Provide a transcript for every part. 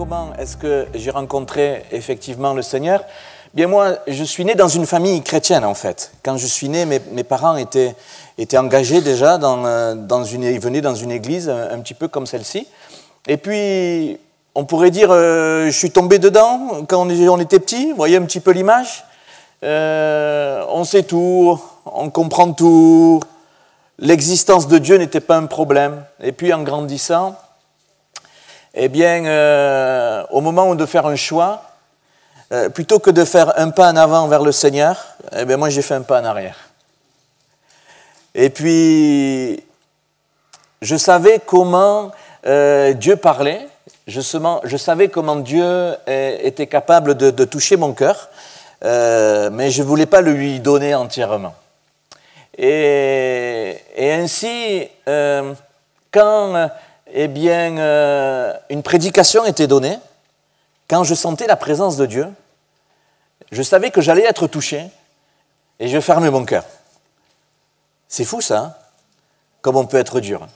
comment est-ce que j'ai rencontré effectivement le Seigneur? Bien moi, je suis né dans une famille chrétienne en fait. Quand je suis né, mes parents étaient engagés déjà ils venaient dans une église un petit peu comme celle-ci. Et puis, on pourrait dire, je suis tombé dedans quand on était petit. Vous voyez un petit peu l'image? On sait tout, on comprend tout. L'existence de Dieu n'était pas un problème. Et puis, en grandissant, eh bien, au moment de faire un choix, plutôt que de faire un pas en avant vers le Seigneur, eh bien, moi, j'ai fait un pas en arrière. Et puis, je savais comment Dieu parlait. Je savais comment Dieu était capable de toucher mon cœur, mais je ne voulais pas le lui donner entièrement. Et ainsi, quand eh bien, une prédication était donnée, quand je sentais la présence de Dieu, je savais que j'allais être touché et je fermais mon cœur. C'est fou ça, hein, comme on peut être dur.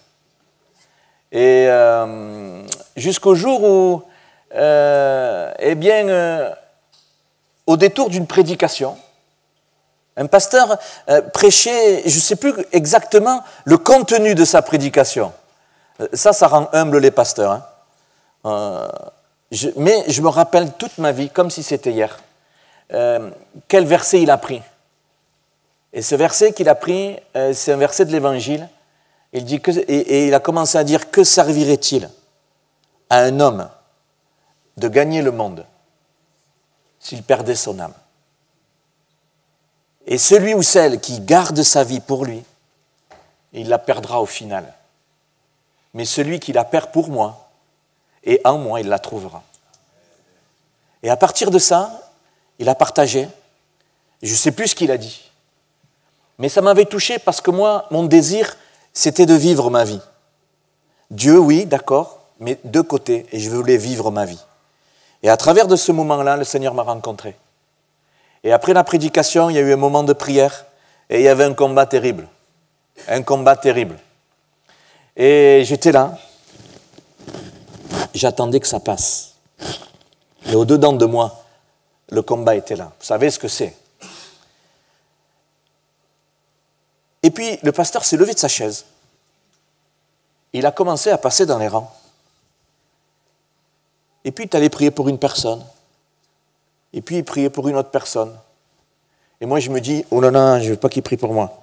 Et jusqu'au jour où, eh bien, au détour d'une prédication, un pasteur prêchait, je ne sais plus exactement le contenu de sa prédication. Ça rend humble les pasteurs. Hein. Mais je me rappelle toute ma vie, comme si c'était hier, quel verset il a pris. Et ce verset qu'il a pris, c'est un verset de l'Évangile. Il dit et il a commencé à dire, que servirait-il à un homme de gagner le monde s'il perdait son âme? Et celui ou celle qui garde sa vie pour lui, il la perdra au final. Mais celui qui la perd pour moi, et en moi, il la trouvera. Et à partir de ça, il a partagé. Je ne sais plus ce qu'il a dit. Mais ça m'avait touché parce que moi, mon désir, c'était de vivre ma vie. Dieu, oui, d'accord, mais de côté, et je voulais vivre ma vie. Et à travers de ce moment-là, le Seigneur m'a rencontré. Et après la prédication, il y a eu un moment de prière, et il y avait un combat terrible. Un combat terrible. Et j'étais là, j'attendais que ça passe. Et au-dedans de moi, le combat était là. Vous savez ce que c'est. Et puis, le pasteur s'est levé de sa chaise. Il a commencé à passer dans les rangs. Et puis, il allait prier pour une personne. Et puis, il priait pour une autre personne. Et moi, je me dis, oh non, je ne veux pas qu'il prie pour moi.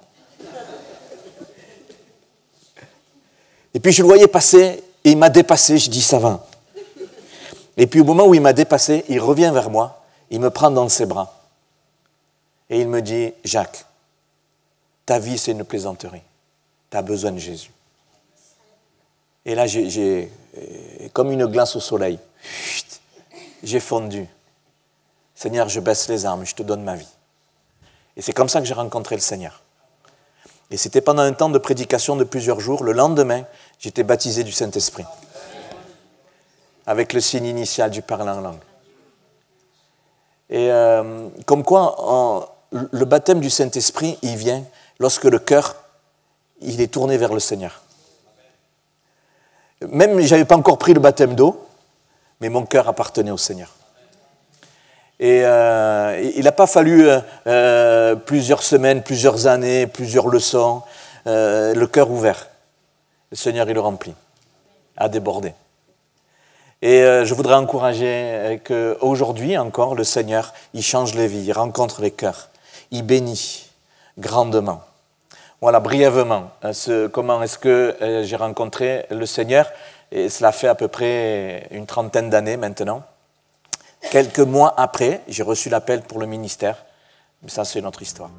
Et puis, je le voyais passer, et il m'a dépassé. Je dis, ça va. Et puis, au moment où il m'a dépassé, il revient vers moi, il me prend dans ses bras. Et il me dit, Jacques, ta vie, c'est une plaisanterie. Tu as besoin de Jésus. Et là, j'ai comme une glace au soleil. J'ai fondu. Seigneur, je baisse les armes, je te donne ma vie. Et c'est comme ça que j'ai rencontré le Seigneur. Et c'était pendant un temps de prédication de plusieurs jours. Le lendemain, j'étais baptisé du Saint-Esprit. Avec le signe initial du parler en langue. Et comme quoi, le baptême du Saint-Esprit, il vient lorsque le cœur, il est tourné vers le Seigneur. Même, je n'avais pas encore pris le baptême d'eau, mais mon cœur appartenait au Seigneur. Et il n'a pas fallu plusieurs semaines, plusieurs années, plusieurs leçons, le cœur ouvert. Le Seigneur, il le remplit, à déborder. Et je voudrais encourager qu'aujourd'hui encore, le Seigneur, il change les vies, il rencontre les cœurs, il bénit grandement. Voilà, brièvement, comment est-ce que j'ai rencontré le Seigneur, et cela fait à peu près une trentaine d'années maintenant. Quelques mois après, j'ai reçu l'appel pour le ministère, mais ça c'est notre histoire.